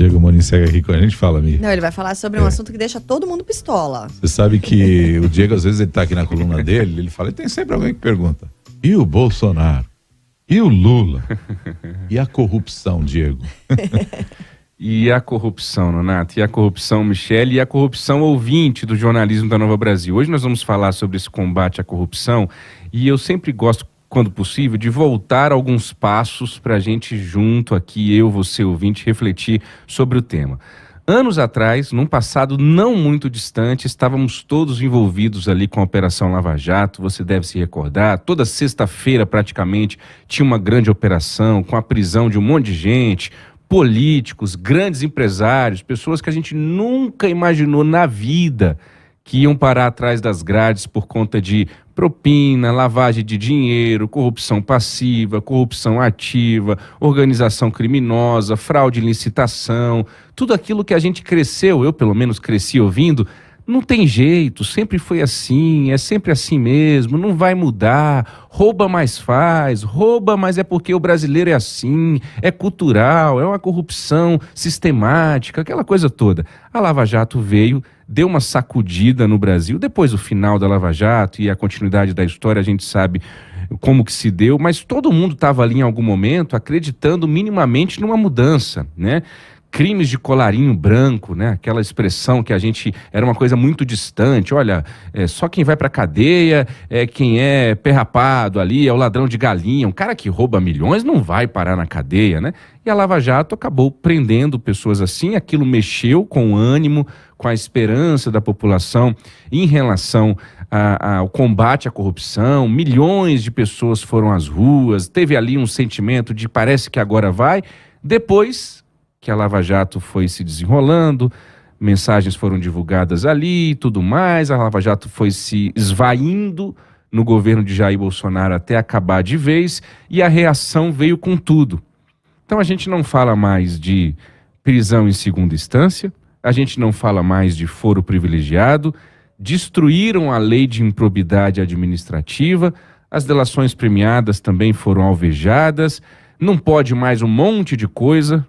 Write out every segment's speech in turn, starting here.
Diego Morim segue aqui com a gente, fala, Mi. Não, ele vai falar sobre um assunto que deixa todo mundo pistola. Você sabe que o Diego, às vezes, ele tá aqui na coluna dele, ele fala, e tem sempre alguém que pergunta, e o Bolsonaro? E o Lula? E a corrupção, Diego? E a corrupção, Nonato, e a corrupção, Michele, e a corrupção ouvinte do jornalismo da Nova Brasil. Hoje nós vamos falar sobre esse combate à corrupção e eu sempre gosto, quando possível, de voltar alguns passos para a gente junto aqui, eu, você, ouvinte, refletir sobre o tema. Anos atrás, num passado não muito distante, estávamos todos envolvidos ali com a Operação Lava Jato, você deve se recordar, toda sexta-feira praticamente tinha uma grande operação com a prisão de um monte de gente, políticos, grandes empresários, pessoas que a gente nunca imaginou na vida que iam parar atrás das grades por conta de propina, lavagem de dinheiro, corrupção passiva, corrupção ativa, organização criminosa, fraude em licitação, tudo aquilo que a gente cresceu, eu pelo menos cresci ouvindo. Não tem jeito, sempre foi assim, é sempre assim mesmo, não vai mudar, rouba mais faz, rouba mas é porque o brasileiro é assim, é cultural, é uma corrupção sistemática, aquela coisa toda. A Lava Jato veio, deu uma sacudida no Brasil, depois do final da Lava Jato e a continuidade da história a gente sabe como que se deu, mas todo mundo estava ali em algum momento acreditando minimamente numa mudança, né? Crimes de colarinho branco, né? Aquela expressão que a gente era uma coisa muito distante. Olha, só quem vai pra cadeia é quem é perrapado ali, é o ladrão de galinha. Um cara que rouba milhões não vai parar na cadeia, né? E a Lava Jato acabou prendendo pessoas assim. Aquilo mexeu com o ânimo, com a esperança da população em relação ao combate à corrupção. Milhões de pessoas foram às ruas. Teve ali um sentimento de parece que agora vai. Depois que a Lava Jato foi se desenrolando, mensagens foram divulgadas ali e tudo mais, a Lava Jato foi se esvaindo no governo de Jair Bolsonaro até acabar de vez, e a reação veio com tudo. Então a gente não fala mais de prisão em segunda instância, a gente não fala mais de foro privilegiado, destruíram a lei de improbidade administrativa, as delações premiadas também foram alvejadas, não pode mais um monte de coisa,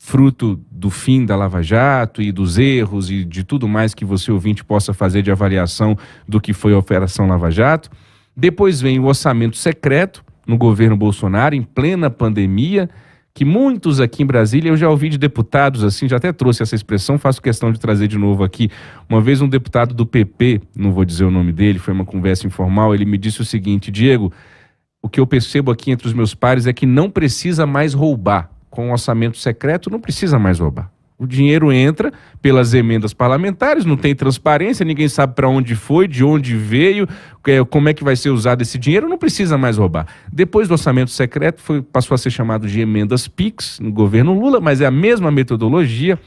fruto do fim da Lava Jato e dos erros e de tudo mais que você ouvinte possa fazer de avaliação do que foi a Operação Lava Jato. Depois vem o orçamento secreto no governo Bolsonaro, em plena pandemia, que muitos aqui em Brasília, eu já ouvi de deputados assim, já até trouxe essa expressão, faço questão de trazer de novo aqui. Uma vez um deputado do PP, não vou dizer o nome dele, foi uma conversa informal, ele me disse o seguinte: Diego, o que eu percebo aqui entre os meus pares é que não precisa mais roubar. Com o orçamento secreto não precisa mais roubar. O dinheiro entra pelas emendas parlamentares, não tem transparência, ninguém sabe para onde foi, de onde veio, como é que vai ser usado esse dinheiro, não precisa mais roubar. Depois do orçamento secreto passou a ser chamado de emendas PIX no governo Lula, mas é a mesma metodologia.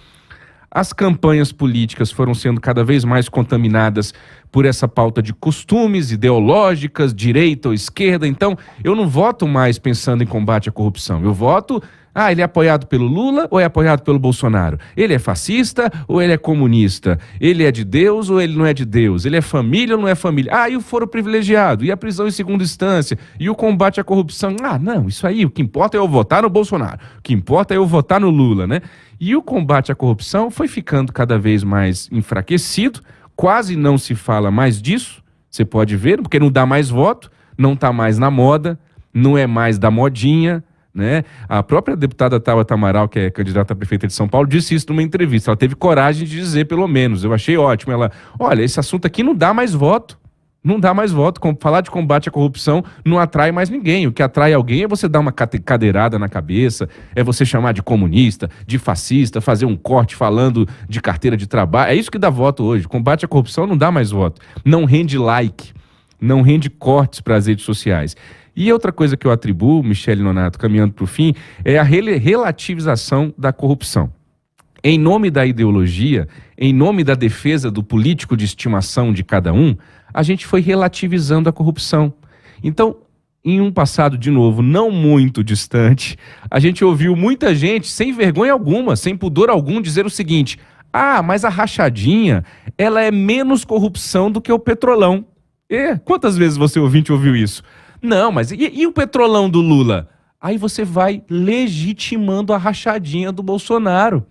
As campanhas políticas foram sendo cada vez mais contaminadas por essa pauta de costumes ideológicas, direita ou esquerda. Então, eu não voto mais pensando em combate à corrupção. Eu voto, ele é apoiado pelo Lula ou é apoiado pelo Bolsonaro? Ele é fascista ou ele é comunista? Ele é de Deus ou ele não é de Deus? Ele é família ou não é família? E o foro privilegiado? E a prisão em segunda instância? E o combate à corrupção? Não, isso aí, o que importa é eu votar no Bolsonaro. O que importa é eu votar no Lula, né? E o combate à corrupção foi ficando cada vez mais enfraquecido, quase não se fala mais disso, você pode ver, porque não dá mais voto, não está mais na moda, não é mais da modinha, né? A própria deputada Tabata Amaral, que é candidata a prefeita de São Paulo, disse isso numa entrevista, ela teve coragem de dizer pelo menos, eu achei ótimo, olha, esse assunto aqui não dá mais voto. Não dá mais voto. Falar de combate à corrupção não atrai mais ninguém. O que atrai alguém é você dar uma cadeirada na cabeça, é você chamar de comunista, de fascista, fazer um corte falando de carteira de trabalho. É isso que dá voto hoje. Combate à corrupção não dá mais voto. Não rende like, não rende cortes para as redes sociais. E outra coisa que eu atribuo, Michele Nonato, caminhando para o fim, é a relativização da corrupção. Em nome da ideologia, em nome da defesa do político de estimação de cada um, a gente foi relativizando a corrupção. Então, em um passado, de novo, não muito distante, a gente ouviu muita gente, sem vergonha alguma, sem pudor algum, dizer o seguinte: mas a rachadinha, ela é menos corrupção do que o Petrolão. Quantas vezes você ouvinte ouviu isso? Não, mas e o Petrolão do Lula? Aí você vai legitimando a rachadinha do Bolsonaro.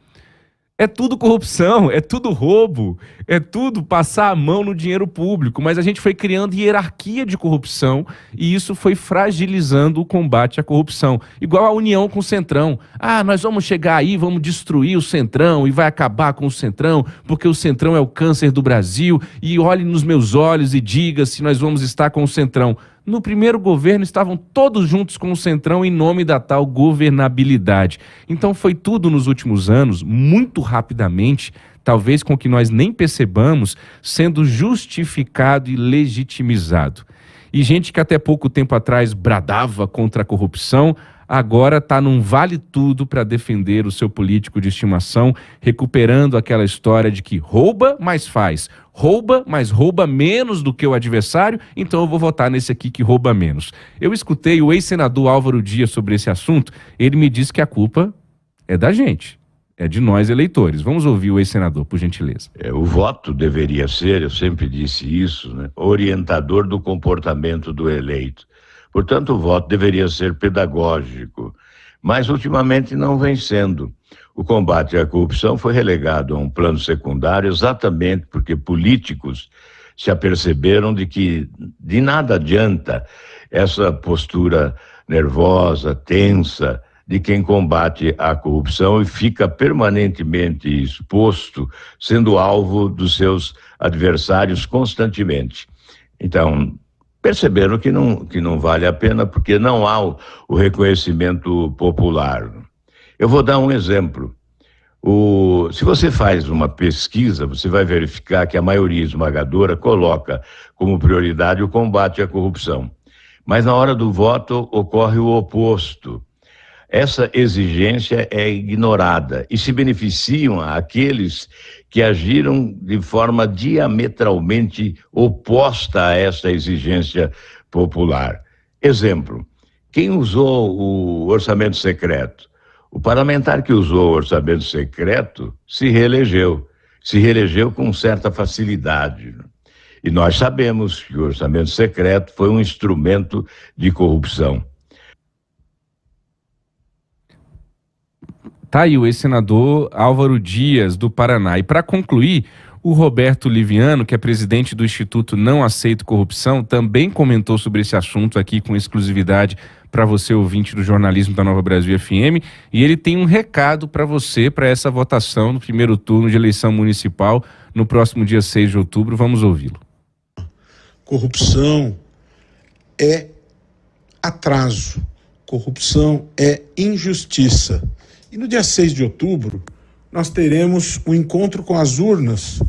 É tudo corrupção, é tudo roubo, é tudo passar a mão no dinheiro público, mas a gente foi criando hierarquia de corrupção e isso foi fragilizando o combate à corrupção. Igual a união com o Centrão. Ah, nós vamos chegar aí, vamos destruir o Centrão e vai acabar com o Centrão, porque o Centrão é o câncer do Brasil, e olhe nos meus olhos e diga se nós vamos estar com o Centrão. No primeiro governo estavam todos juntos com o Centrão em nome da tal governabilidade. Então foi tudo nos últimos anos, muito rapidamente, talvez com que nós nem percebamos, sendo justificado e legitimizado. E gente que até pouco tempo atrás bradava contra a corrupção, agora está num vale tudo para defender o seu político de estimação, recuperando aquela história de que rouba, mas faz. Rouba, mas rouba menos do que o adversário, então eu vou votar nesse aqui que rouba menos. Eu escutei o ex-senador Álvaro Dias sobre esse assunto, ele me disse que a culpa é da gente, é de nós eleitores. Vamos ouvir o ex-senador, por gentileza. O voto deveria ser, eu sempre disse isso, né, orientador do comportamento do eleito. Portanto, o voto deveria ser pedagógico, mas ultimamente não vem sendo. O combate à corrupção foi relegado a um plano secundário exatamente porque políticos se aperceberam de que de nada adianta essa postura nervosa, tensa, de quem combate a corrupção e fica permanentemente exposto, sendo alvo dos seus adversários constantemente. Então, perceberam que não vale a pena porque não há o reconhecimento popular. Eu vou dar um exemplo. Se você faz uma pesquisa, você vai verificar que a maioria esmagadora coloca como prioridade o combate à corrupção. Mas na hora do voto ocorre o oposto. Essa exigência é ignorada e se beneficiam aqueles que agiram de forma diametralmente oposta a essa exigência popular. Exemplo, quem usou o orçamento secreto? O parlamentar que usou o orçamento secreto se reelegeu com certa facilidade. E nós sabemos que o orçamento secreto foi um instrumento de corrupção. Tá aí o ex-senador Álvaro Dias, do Paraná. E para concluir, o Roberto Liviano, que é presidente do Instituto Não Aceito Corrupção, também comentou sobre esse assunto aqui com exclusividade para você, ouvinte do jornalismo da Nova Brasil FM. E ele tem um recado para você, para essa votação no primeiro turno de eleição municipal, no próximo dia 6 de outubro. Vamos ouvi-lo. Corrupção é atraso. Corrupção é injustiça. E no dia 6 de outubro, nós teremos um encontro com as urnas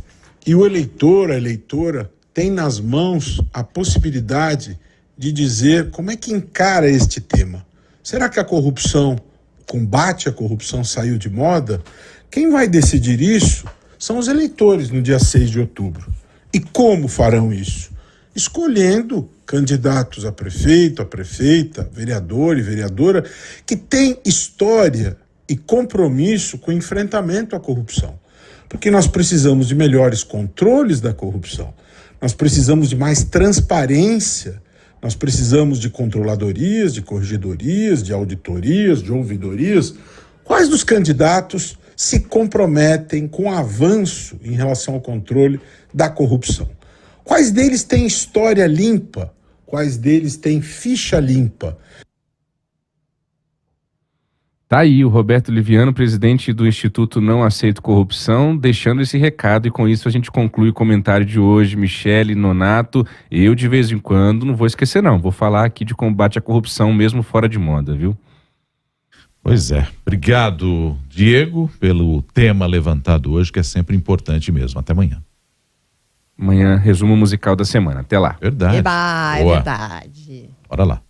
e o eleitor, a eleitora, tem nas mãos a possibilidade de dizer como é que encara este tema. Será que a corrupção, o combate à corrupção saiu de moda? Quem vai decidir isso são os eleitores no dia 6 de outubro. E como farão isso? Escolhendo candidatos a prefeito, a prefeita, vereador e vereadora que têm história e compromisso com o enfrentamento à corrupção. Porque nós precisamos de melhores controles da corrupção, nós precisamos de mais transparência, nós precisamos de controladorias, de corregedorias, de auditorias, de ouvidorias. Quais dos candidatos se comprometem com o avanço em relação ao controle da corrupção? Quais deles têm história limpa? Quais deles têm ficha limpa? Tá aí o Roberto Liviano, presidente do Instituto Não Aceito Corrupção, deixando esse recado, e com isso a gente conclui o comentário de hoje. Michele, Nonato, eu de vez em quando, não vou esquecer não, vou falar aqui de combate à corrupção mesmo fora de moda, viu? Pois é. Obrigado, Diego, pelo tema levantado hoje, que é sempre importante mesmo. Até amanhã. Amanhã, resumo musical da semana. Até lá. Verdade. Eba, é Boa. verdade. Bora lá.